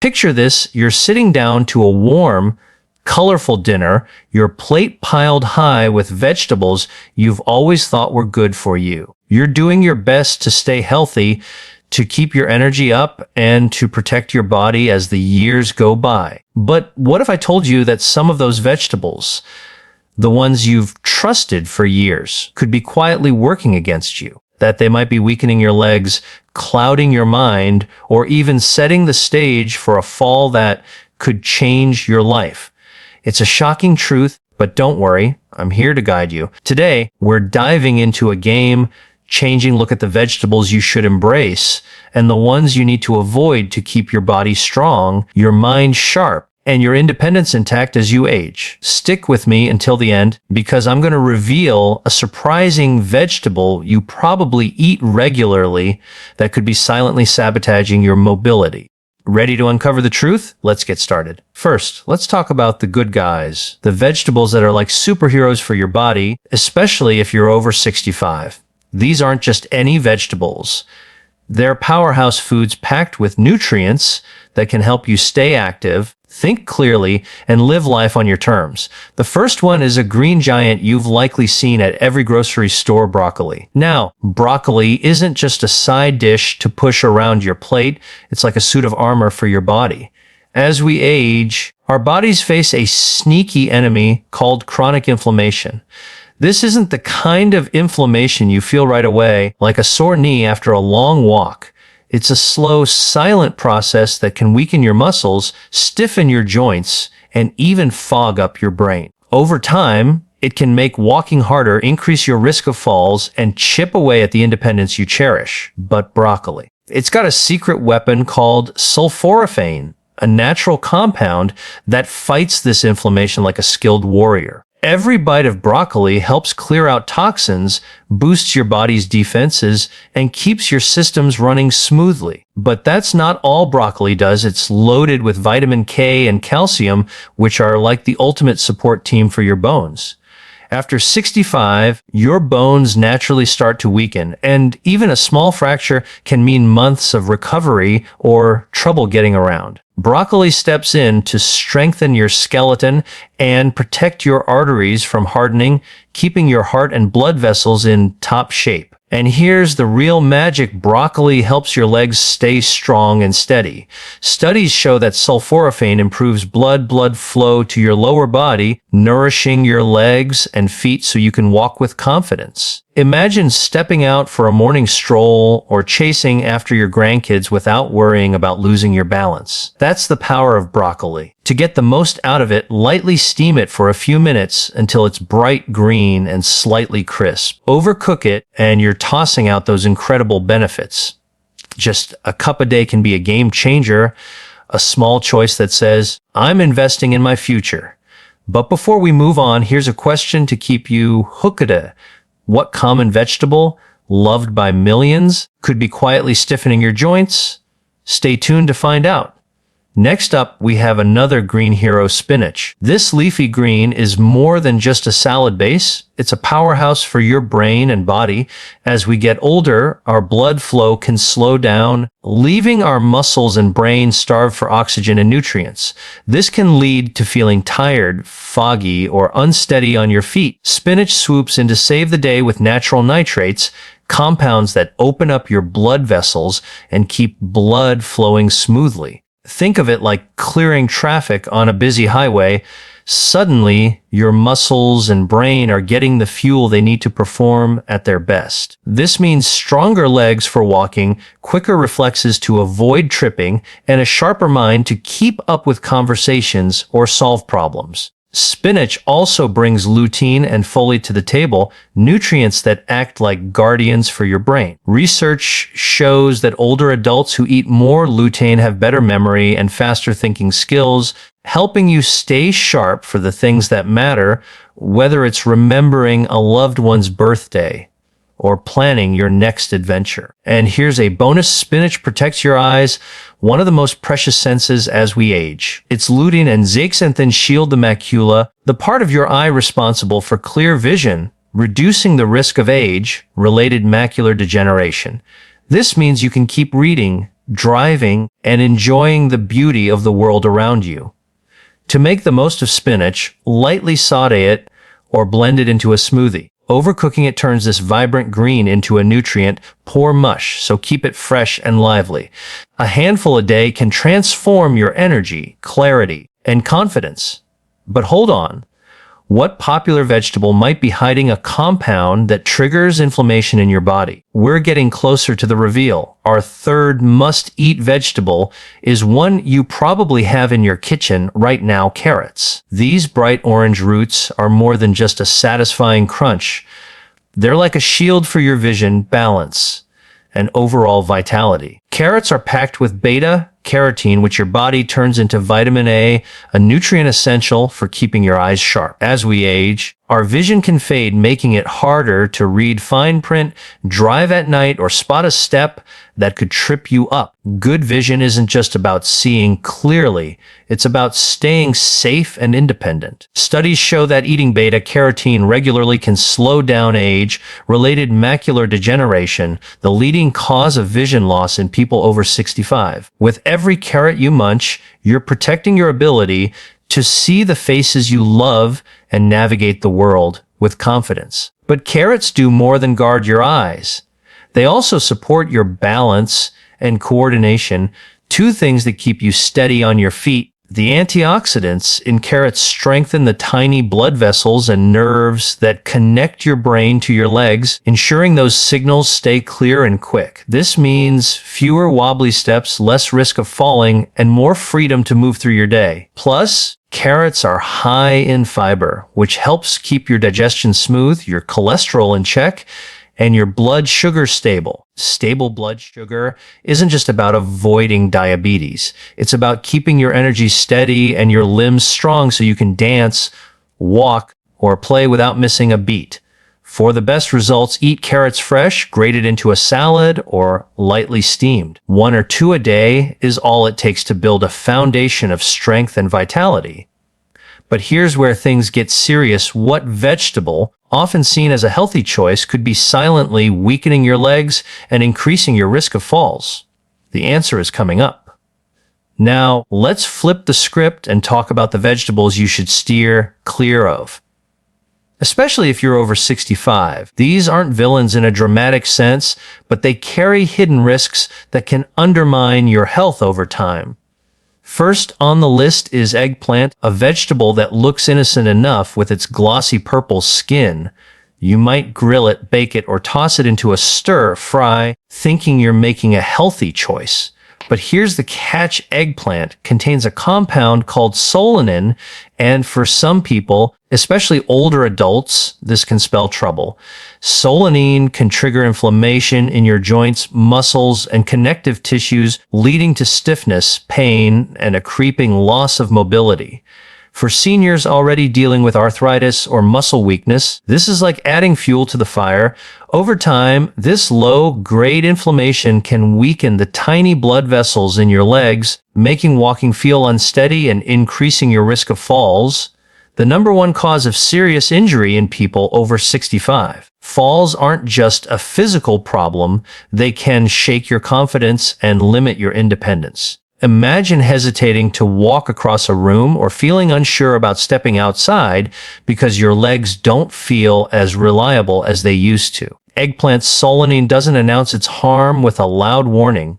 Picture this, you're sitting down to a warm, colorful dinner, your plate piled high with vegetables you've always thought were good for you. You're doing your best to stay healthy, to keep your energy up, and to protect your body as the years go by. But what if I told you that some of those vegetables, the ones you've trusted for years, could be quietly working against you? That they might be weakening your legs, clouding your mind, or even setting the stage for a fall that could change your life. It's a shocking truth, but don't worry, I'm here to guide you. Today, we're diving into a game-changing look at the vegetables you should embrace and the ones you need to avoid to keep your body strong, your mind sharp, and your independence intact as you age. Stick with me until the end, because I'm going to reveal a surprising vegetable you probably eat regularly that could be silently sabotaging your mobility. Ready to uncover the truth? Let's get started. First, let's talk about the good guys, the vegetables that are like superheroes for your body, especially if you're over 65. These aren't just any vegetables. They're powerhouse foods packed with nutrients that can help you stay active, think clearly, and live life on your terms. The first one is a green giant you've likely seen at every grocery store: broccoli. Now, broccoli isn't just a side dish to push around your plate. It's like a suit of armor for your body. As we age, our bodies face a sneaky enemy called chronic inflammation. This isn't the kind of inflammation you feel right away, like a sore knee after a long walk. It's a slow, silent process that can weaken your muscles, stiffen your joints, and even fog up your brain. Over time, it can make walking harder, increase your risk of falls, and chip away at the independence you cherish. But broccoli, it's got a secret weapon called sulforaphane, a natural compound that fights this inflammation like a skilled warrior. Every bite of broccoli helps clear out toxins, boosts your body's defenses, and keeps your systems running smoothly. But that's not all broccoli does. It's loaded with vitamin K and calcium, which are like the ultimate support team for your bones. After 65, your bones naturally start to weaken, and even a small fracture can mean months of recovery or trouble getting around. Broccoli steps in to strengthen your skeleton and protect your arteries from hardening, keeping your heart and blood vessels in top shape. And here's the real magic: broccoli helps your legs stay strong and steady. Studies show that sulforaphane improves blood flow to your lower body, nourishing your legs and feet so you can walk with confidence. Imagine stepping out for a morning stroll or chasing after your grandkids without worrying about losing your balance. That's the power of broccoli. To get the most out of it, lightly steam it for a few minutes until it's bright green and slightly crisp. Overcook it, and you're tossing out those incredible benefits. Just a cup a day can be a game changer, a small choice that says, I'm investing in my future. But before we move on, here's a question to keep you hooked. What common vegetable, loved by millions, could be quietly stiffening your joints? Stay tuned to find out. Next up, we have another green hero: spinach. This leafy green is more than just a salad base. It's a powerhouse for your brain and body. As we get older, our blood flow can slow down, leaving our muscles and brain starved for oxygen and nutrients. This can lead to feeling tired, foggy, or unsteady on your feet. Spinach swoops in to save the day with natural nitrates, compounds that open up your blood vessels and keep blood flowing smoothly. Think of it like clearing traffic on a busy highway. Suddenly, your muscles and brain are getting the fuel they need to perform at their best. This means stronger legs for walking, quicker reflexes to avoid tripping, and a sharper mind to keep up with conversations or solve problems. Spinach also brings lutein and folate to the table, nutrients that act like guardians for your brain. Research shows that older adults who eat more lutein have better memory and faster thinking skills, helping you stay sharp for the things that matter, whether it's remembering a loved one's birthday or planning your next adventure. And here's a bonus: spinach protects your eyes, one of the most precious senses as we age. Its lutein and zeaxanthin shield the macula, the part of your eye responsible for clear vision, reducing the risk of age-related macular degeneration. This means you can keep reading, driving, and enjoying the beauty of the world around you. To make the most of spinach, lightly saute it or blend it into a smoothie. Overcooking it turns this vibrant green into a nutrient-poor mush, so keep it fresh and lively. A handful a day can transform your energy, clarity, and confidence. But hold on. What popular vegetable might be hiding a compound that triggers inflammation in your body? We're getting closer to the reveal. Our third must-eat vegetable is one you probably have in your kitchen right now: carrots. These bright orange roots are more than just a satisfying crunch. They're like a shield for your vision, balance, and overall vitality. Carrots are packed with beta-carotene, which your body turns into vitamin A, a nutrient essential for keeping your eyes sharp. As we age, our vision can fade, making it harder to read fine print, drive at night, or spot a step that could trip you up. Good vision isn't just about seeing clearly, it's about staying safe and independent. Studies show that eating beta-carotene regularly can slow down age-related macular degeneration, the leading cause of vision loss in people over 65. With every carrot you munch, you're protecting your ability to see the faces you love and navigate the world with confidence. But carrots do more than guard your eyes. They also support your balance and coordination, two things that keep you steady on your feet. The antioxidants in carrots strengthen the tiny blood vessels and nerves that connect your brain to your legs, ensuring those signals stay clear and quick. This means fewer wobbly steps, less risk of falling, and more freedom to move through your day. Plus, carrots are high in fiber, which helps keep your digestion smooth, your cholesterol in check, and your blood sugar stable. Stable blood sugar isn't just about avoiding diabetes. It's about keeping your energy steady and your limbs strong so you can dance, walk, or play without missing a beat. For the best results, eat carrots fresh, grated into a salad, or lightly steamed. 1 or 2 a day is all it takes to build a foundation of strength and vitality. But here's where things get serious. What vegetable, often seen as a healthy choice, could be silently weakening your legs and increasing your risk of falls? The answer is coming up. Now, let's flip the script and talk about the vegetables you should steer clear of. Especially if you're over 65. These aren't villains in a dramatic sense, but they carry hidden risks that can undermine your health over time. First on the list is eggplant, a vegetable that looks innocent enough with its glossy purple skin. You might grill it, bake it, or toss it into a stir-fry, thinking you're making a healthy choice. But here's the catch: eggplant contains a compound called solanine, and for some people, especially older adults, this can spell trouble. Solanine can trigger inflammation in your joints, muscles, and connective tissues, leading to stiffness, pain, and a creeping loss of mobility. For seniors already dealing with arthritis or muscle weakness, this is like adding fuel to the fire. Over time, this low-grade inflammation can weaken the tiny blood vessels in your legs, making walking feel unsteady and increasing your risk of falls. The number one cause of serious injury in people over 65. Falls aren't just a physical problem, they can shake your confidence and limit your independence. Imagine hesitating to walk across a room or feeling unsure about stepping outside because your legs don't feel as reliable as they used to. Eggplant solanine doesn't announce its harm with a loud warning.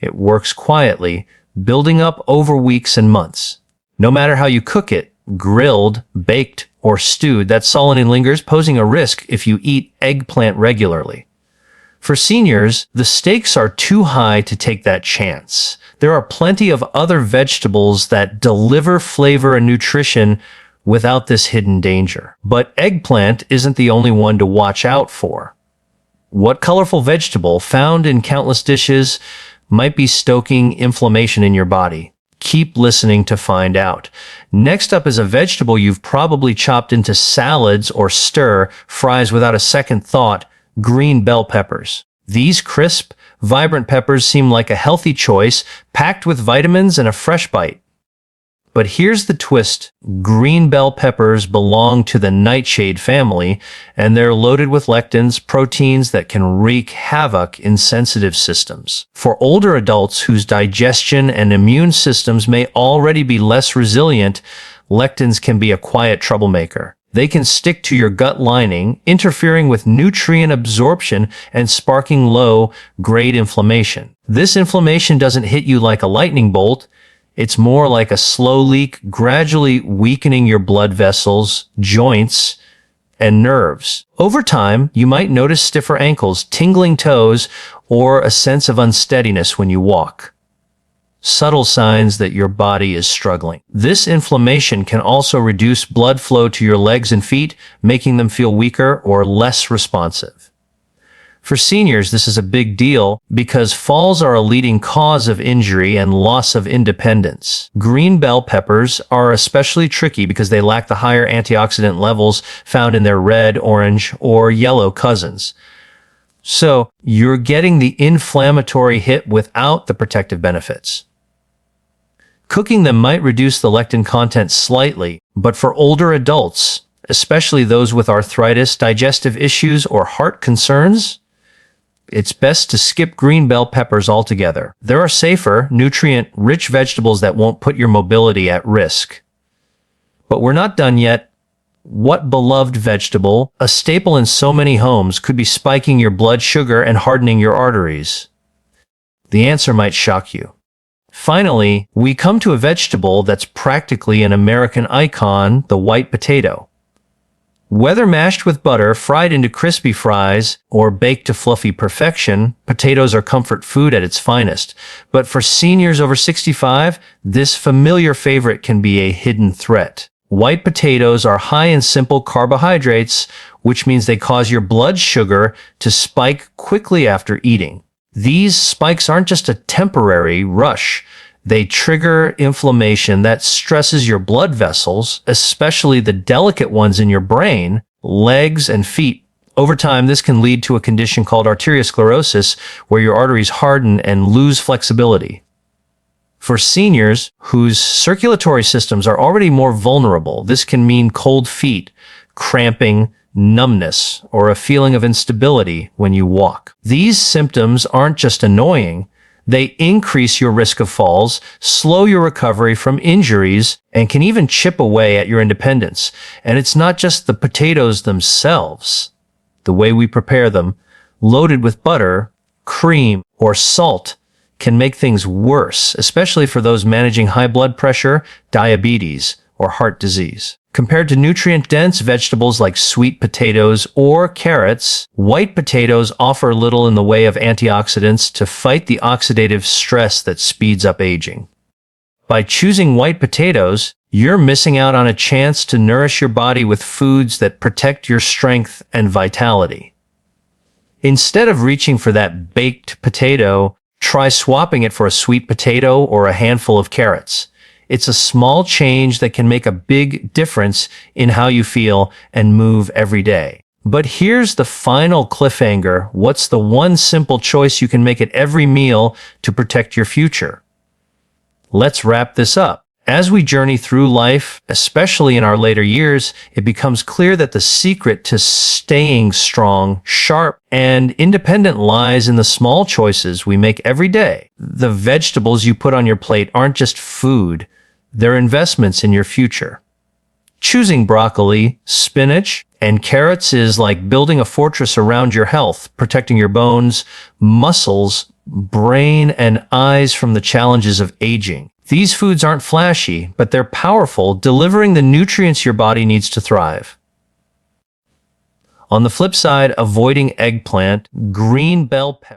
It works quietly, building up over weeks and months. No matter how you cook it, grilled, baked, or stewed, that solanine lingers, posing a risk if you eat eggplant regularly. For seniors, the stakes are too high to take that chance. There are plenty of other vegetables that deliver flavor and nutrition without this hidden danger. But eggplant isn't the only one to watch out for. What colorful vegetable found in countless dishes might be stoking inflammation in your body? Keep listening to find out. Next up is a vegetable you've probably chopped into salads or stir-fries without a second thought: green bell peppers. These crisp, vibrant peppers seem like a healthy choice, packed with vitamins and a fresh bite. But here's the twist. Green bell peppers belong to the nightshade family, and they're loaded with lectins, proteins that can wreak havoc in sensitive systems. For older adults whose digestion and immune systems may already be less resilient, lectins can be a quiet troublemaker. They can stick to your gut lining, interfering with nutrient absorption and sparking low-grade inflammation. This inflammation doesn't hit you like a lightning bolt. It's more like a slow leak, gradually weakening your blood vessels, joints, and nerves. Over time, you might notice stiffer ankles, tingling toes, or a sense of unsteadiness when you walk. Subtle signs that your body is struggling. This inflammation can also reduce blood flow to your legs and feet, making them feel weaker or less responsive. For seniors, this is a big deal because falls are a leading cause of injury and loss of independence. Green bell peppers are especially tricky because they lack the higher antioxidant levels found in their red, orange, or yellow cousins. So, you're getting the inflammatory hit without the protective benefits. Cooking them might reduce the lectin content slightly, but for older adults, especially those with arthritis, digestive issues, or heart concerns, it's best to skip green bell peppers altogether. There are safer, nutrient-rich vegetables that won't put your mobility at risk. But we're not done yet. What beloved vegetable, a staple in so many homes, could be spiking your blood sugar and hardening your arteries? The answer might shock you. Finally, we come to a vegetable that's practically an American icon, the white potato. Whether mashed with butter, fried into crispy fries, or baked to fluffy perfection, potatoes are comfort food at its finest. But for seniors over 65, this familiar favorite can be a hidden threat. White potatoes are high in simple carbohydrates, which means they cause your blood sugar to spike quickly after eating. These spikes aren't just a temporary rush. They trigger inflammation that stresses your blood vessels, especially the delicate ones in your brain, legs, and feet. Over time, this can lead to a condition called arteriosclerosis, where your arteries harden and lose flexibility. For seniors whose circulatory systems are already more vulnerable, this can mean cold feet, cramping, numbness, or a feeling of instability when you walk. These symptoms aren't just annoying. They increase your risk of falls, slow your recovery from injuries, and can even chip away at your independence. And it's not just the potatoes themselves. The way we prepare them, loaded with butter, cream, or salt, can make things worse, especially for those managing high blood pressure, diabetes, or heart disease. Compared to nutrient-dense vegetables like sweet potatoes or carrots, white potatoes offer little in the way of antioxidants to fight the oxidative stress that speeds up aging. By choosing white potatoes, you're missing out on a chance to nourish your body with foods that protect your strength and vitality. Instead of reaching for that baked potato, try swapping it for a sweet potato or a handful of carrots. It's a small change that can make a big difference in how you feel and move every day. But here's the final cliffhanger. What's the one simple choice you can make at every meal to protect your future? Let's wrap this up. As we journey through life, especially in our later years, it becomes clear that the secret to staying strong, sharp, and independent lies in the small choices we make every day. The vegetables you put on your plate aren't just food. They're investments in your future. Choosing broccoli, spinach, and carrots is like building a fortress around your health, protecting your bones, muscles, brain, and eyes from the challenges of aging. These foods aren't flashy, but they're powerful, delivering the nutrients your body needs to thrive. On the flip side, avoiding eggplant, green bell pepper,